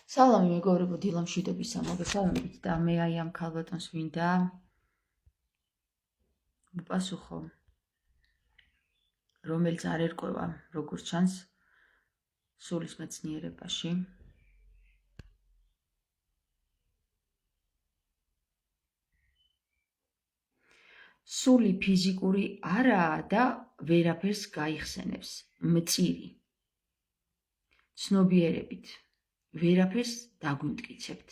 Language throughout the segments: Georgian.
სალამი მეგობრებო, დილა მშვიდობისა მოგესალმებით და მე აი ამ ქალბატონს მინდა უპასუხო, რომელიც არ ერკვევა, როგორც ჩანს, სულის მეცნიერებაში. სული ფიზიკური არაა და ვერაფერს გაიხსენებს, მწირი. ცნობიერებით ვერაფერს დაგვიმტკიცებთ.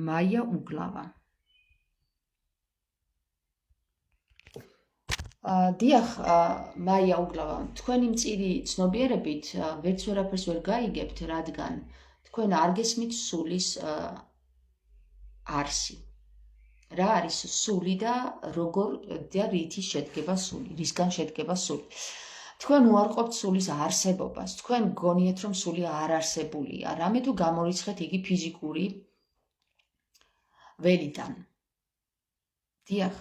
მაია უგლავა. დიახ, მაია უგლავა, თქვენი მწირი ცნობიერებით ვერც ვერაფერს ვერ გაიგებთ, რადგან თქვენ არ გესმით სულის არსი. რა არის სული და როგორ და რითი შედგება სული, რისგან შედგება სული. თქვენ უარყოფთ სულის არსებობას, თქვენ გონიათ, რომ სული არ არსებულია, რამე თუ გამორიცხეთ იგი ფიზიკური ველიდან. დიახ,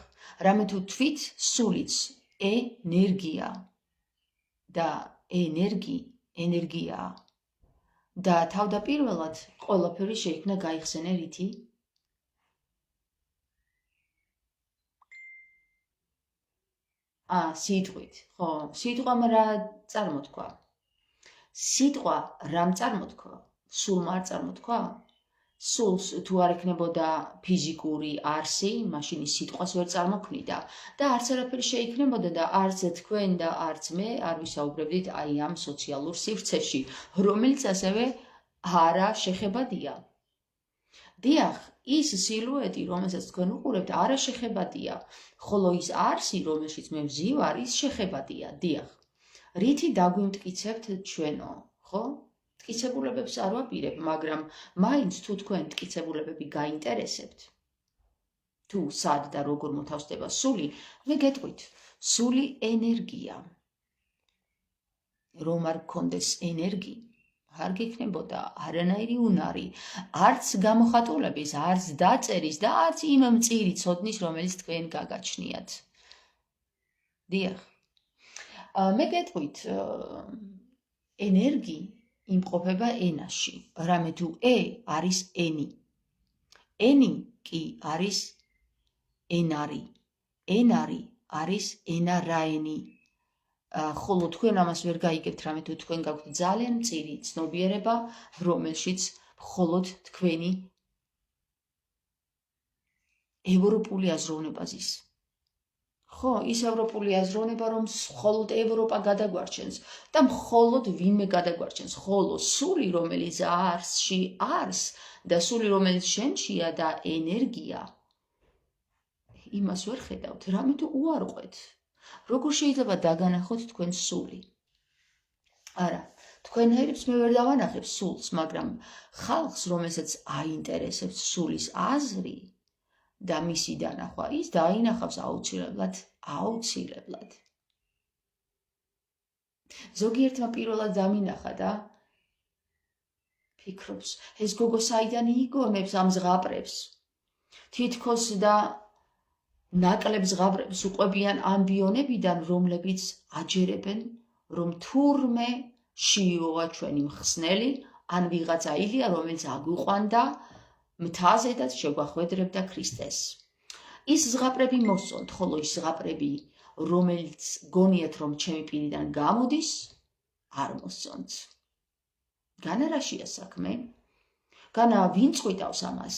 რამე თუ თვით სულიც ენერგია და ენერგიაა და თავდაპირველად ყველაფერი შეიქმნა გაიხსენე რითი? სიტყვით, ხო, სიტყვამ რა წარმოთქვა? სიტყვა რამ წარმოთქვა? სულმა არ წარმოთქვა? სულს თუ არ ექნებოდა ფიზიკური არსი, მაშინ ის სიტყვას ვერ წარმოქმნიდა და არც არაფერი შეიქმნებოდა და არც თქვენ და არც მე არ ვისაუბრებდით აი ამ სოციალურ სივრცეში, რომელიც ასევე არა შეხებადია. დიახ, ის სილუეტი, რომელსაც თქვენ უყურებთ, არა შეხებადია, ხოლო ის არსი, რომელშიც მე ვზივარ, ის შეხებადია. დიახ, რითი დაგვიმტკიცებთ ჩვენო, ხო? მტკიცებულებებს არ ვაპირებ, მაგრამ მაინც თუ თქვენ მტკიცებულებები გაინტერესებთ, თუ სად და როგორ მოთავსდება სული, მე გეტყვით, სული ენერგია. რომ არ გქონდეს ენერგი, არ გექნებოდა არანაირი უნარი, არც გამოხატულების, არც დაწერის და არც იმ მწირი ცოდნის, რომელიც თქვენ გაგაჩნიათ. დიახ, მე გეტყვით, ენერგი იმყოფება ენაში, რამე თუ არის ენი. ენი კი არის ენარი. ენარი არის ენარაენი. ხოლო თქვენ ამას ვერ გაიგებთ, რამე თუ თქვენ გაქვთ ძალიან მწირი ცნობიერება, რომელშიც მხოლოდ თქვენი ევროპული აზროვნება ზის. ხო, ის ევროპული აზროვნება, რომ მხოლოდ ევროპა გადაგვარჩენს და მხოლოდ ვინმე გადაგვარჩენს, ხოლო სული, რომელიც არსში არს და სული, რომელიც შენშია და ენერგია, იმას ვერ ხედავთ, რამე თუ უარყვეთ. როგორ შეიძლება დაგანახოთ თქვენ სული? არა, თქვენაირებს მე ვერ დავანახებ სულს, მაგრამ ხალხს, რომელსაც აინტერესებს სულის აზრი და მისი დანახვა, ის დაინახავს აუცილებლად. ზოგიერთმა პირველად დამინახა და ფიქრობს, ეს გოგო საიდან იგონებს ამ ზღაპრებს? თითქოს და ნაკლებ ზღაპრებს უყვებიან ამბიონებიდან, რომლებიც აჯერებენ, რომ თურმე შიოა ჩვენი მხსნელი, ან ვიღაცა ილია, რომელიც აგვიყვანდა მთაზე და შეგვახვედრებდა ქრისტეს. ის ზღაპრები მოსწონთ, ხოლო ის ზღაპრები, რომელიც გონიათ, რომ ჩემი პირიდან გამოდის, არ მოსწონთ. განა რაშია საქმე? განა ვინ წყვიტავს ამას?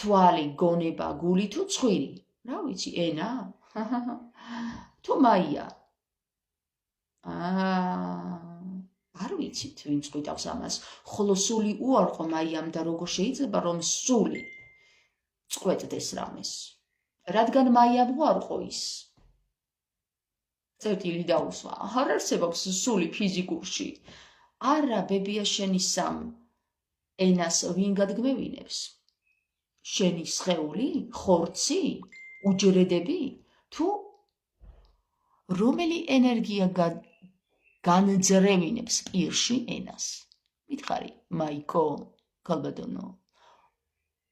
თვალი, გონება, გული თუ ცხვირი? რა ვიცი, ენა? თუ მაია? არ ვიცით, ვინ წყვიტავს ამას, ხოლო სული უარყო მაიამ და როგორ შეიძლება, რომ სული წყვეტდეს რამეს? რადგან მაიამ უარყო ის. წერტილი დაუსვა, არ არსებობს სული ფიზიკურში. არა, ბებია, შენი სამ ენას ვინ გადგმევინებს? შენი სხეული, ხორცი, უჯრედები, თუ რომელი ენერგია განძრევინებს პირში ენას? მითხარი, მაიკო, ქალბატონო,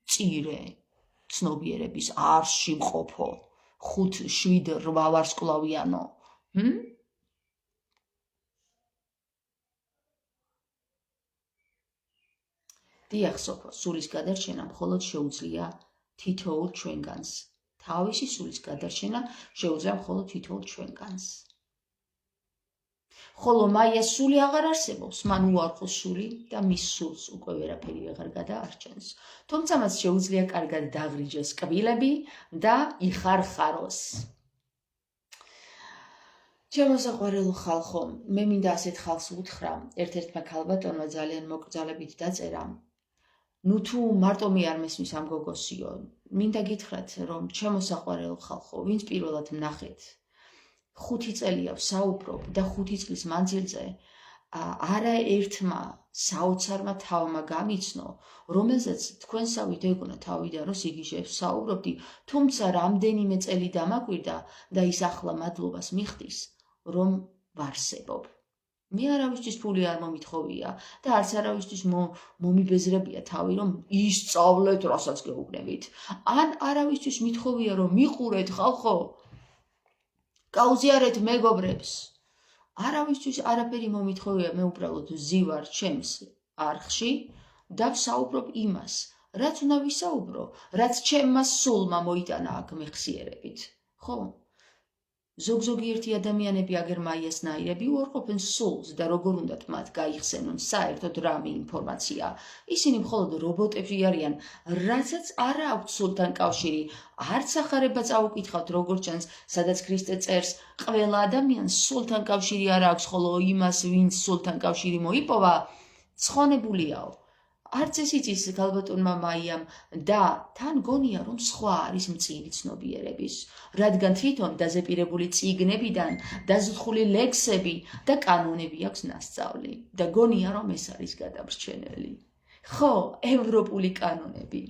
მწირე ცნობიერების არსში მყოფო, 5-7-8 ვარსკვლავიანო. დიახ, სოფო, სულის გადარჩენა მხოლოდ შეუძლია თითოეულ ჩვენგანს. თავისი სულის გადარჩენა შეუძლია მხოლოდ თითოეულ ჩვენგანს. ხოლო მაიას სული აღარ არსებობს, მან უარყოს სული და მის სულს უკვე ვერაფერი აღარ გადაარჩენს. თუმცა მას შეუძლია კარგად დაღრიჯოს კბილები და იხარხაროს. ჩემო საყვარელო ხალხო, მე მინდა ასეთ ხალხს უთხრა, ერთ-ერთმა ქალბატონმა ძალიან მოკრძალებით დაწერა. ნუ თუ მარტო მე არ მესმის ამ გოგოსიო, მინდა გითხრათ, რომ ჩემო საყვარელო ხალხო, ვინც პირველად ვნახეთ, 5 წელია ვსაუბრობ და 5 წლის მანძილზე არაერთმა საოცარმა თავმა გამიცნო, რომელზეც თქვენსავით ეგონა თავიდან რომ სიგიჟეებს ვსაუბრობდი, თუმცა რამდენიმე წელი დამაკვირდა და ის ახლა მადლობას მიხდის, რომ ვარსებობ. მე არავისთვის ფული არ მომითხოვია და არც არავისთვის მომიბეზრებია თავი, რომ ისწავლეთ, რასაც გეუბნებით. ან არავისთვის მითხოვია, რომ მიყურეთ ხალხო, გაუზიარეთ მეგობრებს. არავისთვის არაფერი მომითხოვია, მე უბრალოდ ვზივარ ჩემს არხში და ვსაუბრობ იმას, რაც უნდა ვისაუბრო, რაც ჩემმა სულმა მოიტანა აქ მეხსიერებით. ხო? ზოგ-ზოგიერთი ადამიანები აგერ მაიასნაირები უარყოფენ სულს და როგორ უნდათ მათ გაიხსენონ საერთოდ რამე ინფორმაცია. ისინი მხოლოდ რობოტები არიან, რაცაც არ აქვთ სულთან კავშირი. არც ახარება წაუკითხავთ, როგორც ჩანს, სადაც ქრისტე წერს, ყველა ადამიანს სულთან კავშირი არ აქვს, ხოლო იმას, ვინც სულთან კავშირი მოიპოვა, ცხონებულიაო. არც ეს იცის ქალბატონმა მაიამ და თან გონია, რომ სხვა არის მწირი ცნობიერების, რადგან თვითონ დაზეპირებული წიგნებიდან დაზრხული ლექსები და კანონები აქვს ნასწავლი და გონია, რომ ეს არის გადამრჩენელი. ხო, ევროპული კანონები.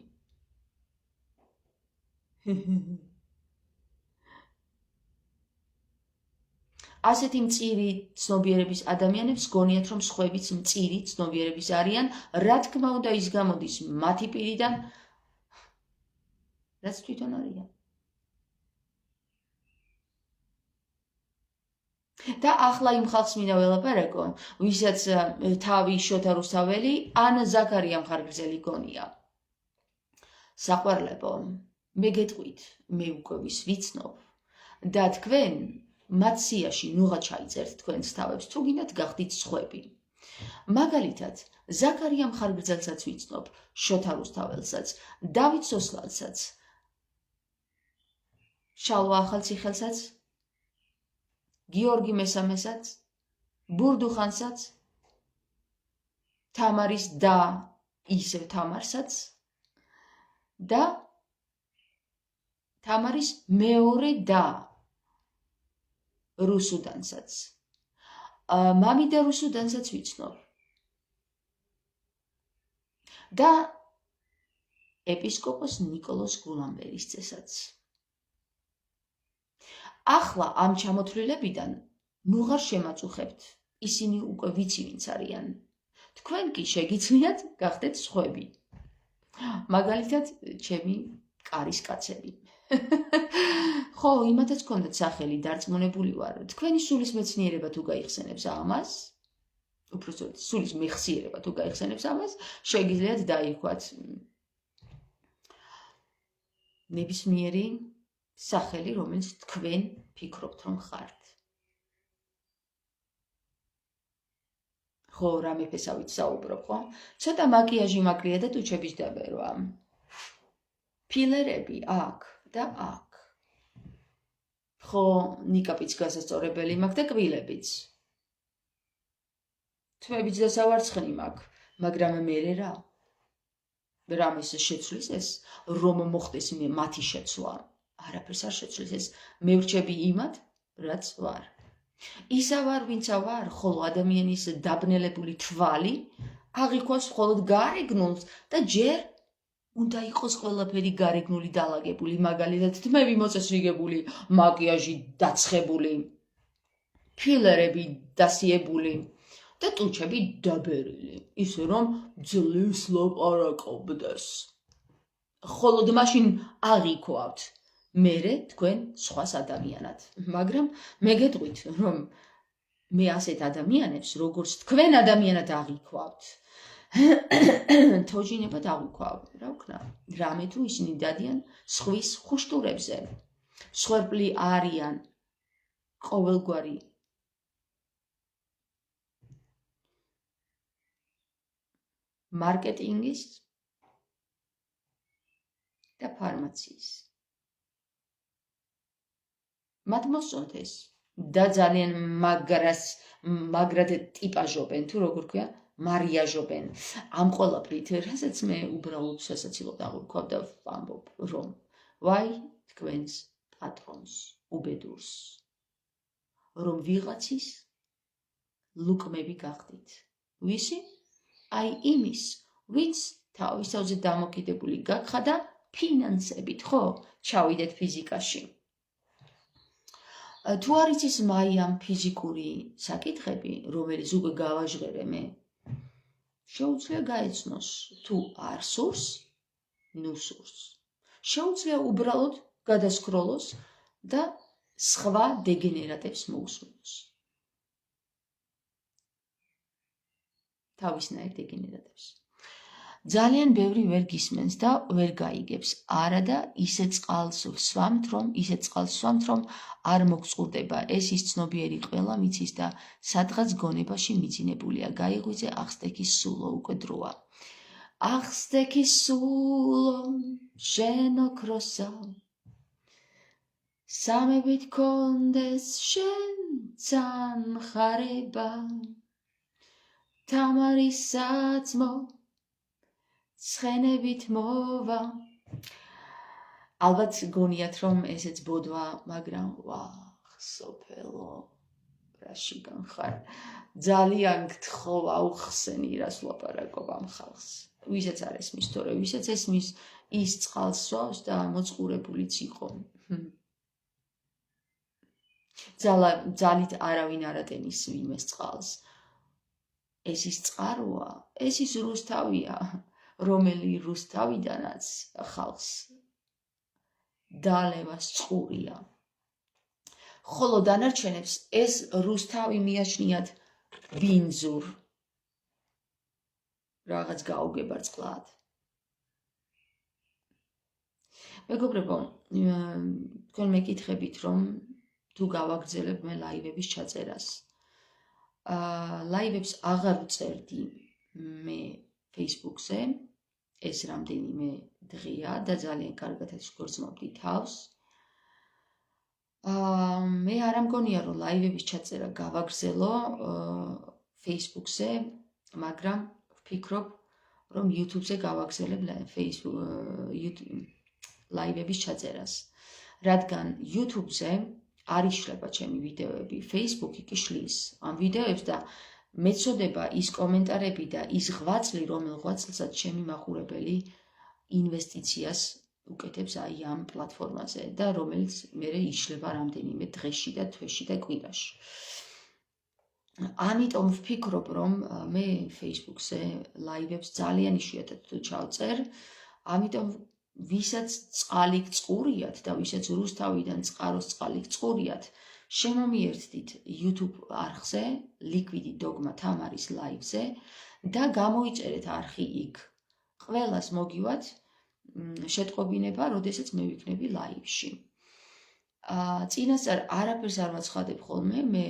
ასეთი მწირი ცნობიერების ადამიანებს გონიათ, რომ სხვაებიც მწირი ცნობიერების არიან, რა თქმა უნდა ის გამოდის მათი პირიდან, რაც თვითონ არიან. და ახლა იმ ხალხს მინდა ველაპარაკო, ვისაც თავი შოთა რუსთაველი ან ზაქარია მხარგრძელი გონია. საყვარლებო, მე გეტყვით, მე უკვე ვის ვიცნობ და თქვენ მათ სიაში ნუღა ჩაიწერთ თქვენს თავებს, თუ გინდათ გახდით სხვები. მაგალითად, ზაქარია მხარგრძელსაც ვიცნობ, შოთა რუსთაველსაც, დავით სოსლანსაც, შალვა ახალციხელსაც, გიორგი მესამესაც, ბურდუხანსაც, თამარის და ისევ თამარსაც და თამარის მეორე და რუსუდანსაც. მამიდა რუსუდანსაც ვიცნობ. და ეპისკოპოს ნიკოლოზ გულამბერისძესაც. ახლა ამ ჩამოთვლილებიდან ნუღარ შემაწუხებთ, ისინი უკვე ვიცი ვინც არიან. თქვენ კი შეგიძლიათ გახდეთ სხვები. მაგალითად, ჩემი კარის კაცები. ხო, იმათაც გქონდათ სახელი, დარწმუნებული ვარ. თქვენი სულის მეცნიერება თუ გაიხსენებს ამას, უпростоოდ სულის მეხსიერება თუ გაიხსენებს ამას, შეგიძლიათ დაირქვათ ნებისმიერი სახელი, რომელიც თქვენ ფიქრობთ, რომ ხართ. ხო, რა მეფესავით საუბრობ, ხო? ცოტა მაკიაჟი მაკლია და ტუჩების დაბერვა. ფილერები აქ და აქ. ხო, ნიკაპიც გასასწორებელი მაქვს და კბილებიც. თმებიც დასავარცხნი მაქვს, მაგრამ მერე რა? რამეს შეცვლის ეს, რომ მოხდეს მათი შეცვლა? არაფერს არ შეცვლის ეს, მე ვრჩები იმათ, რაც ვარ. ისა ვარ, ვინცა ვარ, ხოლო ადამიანის დაბნელებული თვალი აღიქვას მხოლოდ გარეგნულს და ჯერ უნდა იყოს ყველაფერი გარეგნული დალაგებული, მაგალითად თმები მოწესრიგებული, მაკიაჟი დაცხებული, ფილერები დასიებული და ტუჩები დაბერილი, ისე რომ ძლივს ლაპარაკობდეს. ხოლოდ მაშინ აღიქვავთ მერე თქვენ სხვას ადამიანად. მაგრამ მე გეტყვით, რომ მე ასეთ ადამიანებს, როგორც თქვენ ადამიანად აღიქვავთ თოჯინება დაგვიქვა, რა ვქნა, რამე თუ ისინი დადიან სხვის ხუშტურებზე. მსხვერპლი არიან ყოველგვარი მარკეტინგის და ფარმაციის. მათ მოსწონთ ეს და ძალიან მაგრად ტიპაჟობენ, თუ როგორ ქვია, მარიაჟობენ ამ ყველაფრით, რასაც მე უბრალოდ სასაცილო დაგვიქვა და ვამბობ, რომ ვაი თქვენს პატრონს, უბედურს, რომ ვიღაცის ლუკმები გახდით. ვისი? აი იმის, ვინც თავისთავზე დამოკიდებული გაგხა და ფინანსებით, ხო? ჩავიდეთ ფიზიკაში. თუ არ იცის მაიამ ფიზიკური საკითხები, რომელიც უკვე გავაჟღერე მე, შეუძლია გაეცნოს, თუ არ სურს, ნუ სურს. შეუძლია უბრალოდ გადასკროლოს და სხვა დეგენერატებს მოусმინოს. თავისნაირ დეგენერატებს. ძალიან ბევრი ვერ გისმენს და ვერ გაიგებს. არა და ისე წყალს ვსვამთ, რომ არ მოგწყურდება. ეს ის ცნობიერი ყველა მიცის და სადღაც გონებაში მიძინებულია. გაიღვიძე ახსდექის სულო უკვე დროა. ახსდექის სულო, შენ ოქროსა, სამებით კონდეს შენ წანხარება. თამარის საწმო ცხენებით მოვა. ალბათ გონიათ რომ ესეც ბოდვა, მაგრამ სოფელო, რაში განხარ. ძალიან გთხოვ აუხსენი რას ვლაპარაკობ ამ ხალხს. ვისაც არ ესმის, თორე ვისაც ესმის, ის წყალს სვავს და მოწყურებულიც იყო. ძალით არავინ არ ატენის ვინმეს წყალს. ეს ის წყაროა, ეს ის რუსთავია, რომელი რუსთავიდანაც ხალხს დალევას წყურია. ხოლო დანარჩენებს ეს რუსთავი მიაჩნიათ ბინძურ. რაღაც გაუგებარწყლად. მეგობრებო, თქვენ მეკითხებით, რომ თუ გავაგრძელებ მე ლაივების ჩაწერას. ლაივებს აღარ ვწერდი მე Facebook-ზე, ეს რამდენიმე დღეა და ძალიან კარგად გორწმობდი თავს. მე არ ამგონია, რომ ლაივების ჩაწერა გავაგრძელო Facebook-ზე, მაგრამ ვფიქრობ, რომ YouTube-ზე გავაგრძელებ ლაივების ჩაწერას. რადგან YouTube-ზე არ იშლება ჩემი ვიდეოები, Facebook-ი კი შლის ამ ვიდეოებს და მეწოდება ის კომენტარები და ის ღვაწლი, რომელ ღვაწლსაც ჩემი მაყურებელი ინვესტიციას უკეთებს აი ამ პლატფორმაზე და რომელიც მერე იშლება რამდენიმე დღეში და თვეში და კვირაში. ამიტომ ვფიქრობ, რომ მე Facebook-ზე ლაივებს ძალიან იშვიათად თუ ჩავწერ, ამიტომ ვისაც წყალი გწყურიათ და ვისაც რუსთავიდან წყაროს წყალი გწყურიათ, შემომიერთდით YouTube არხზე, Liquid Dogma თამარის ლაივზე და გამოიწერეთ არხი იქ. ყველას მოგივათ შეტყობინება, როდესაც მე ვიქნები ლაივში. წინასწარ არაფერს არ ვაცხადებ ხოლმე, მე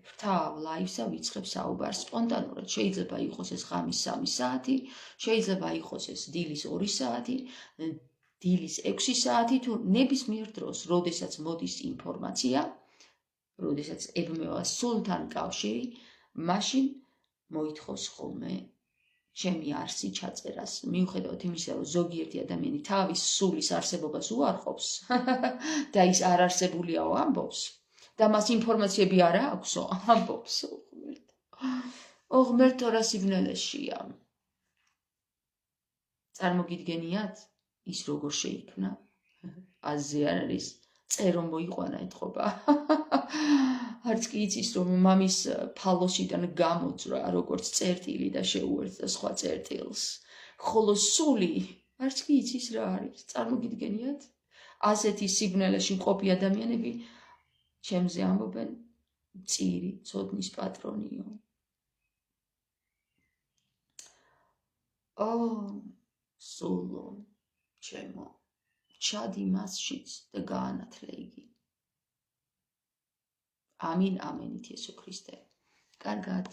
ვრთავ ლაივსა ვიწყებ საუბარს სპონტანურად. შეიძლება იყოს ეს ღამის 3 საათი, შეიძლება იყოს ეს დილის 2 საათი, დილის 6 საათი თუ ნებისმიერ დროს, როდესაც მოდის ინფორმაცია, როდესაც ებმევა სულთან კავშირი, მაშინ მოითხოვს ხოლმე ჩემი არსი ჩაწერას. მიუხედავად იმისა, რომ ზოგიერთი ადამიანი თავის სულის არსებობას უარყოფს და ის არ არსებულიაო ამბობს და მას ინფორმაციები არ აქვსო, ამბობს. ოღმერთო რა სიბნელეშია. წარმოგიდგენიათ ის როგორ შეიქმნა? აზზე არ არის წერო მოიყვანა ეთყობა. არც კი იცის რომ მამის ფალოსიდან გამოძრა როგორც წერტილი და შეუერთდა სხვა წერტილს. ხოლო სული არც კი იცის რა არის. წარმოგიდგენიათ? ასეთი სიბნელეში მყოფი ადამიანები ჩემზე ამბობენ წირი, ცოდნის პატრონიო. ო სულო ჩემო ჩადი მასშიც და გაანათლე იგი. ამინ ამენით იესო ქრისტე. კარგად.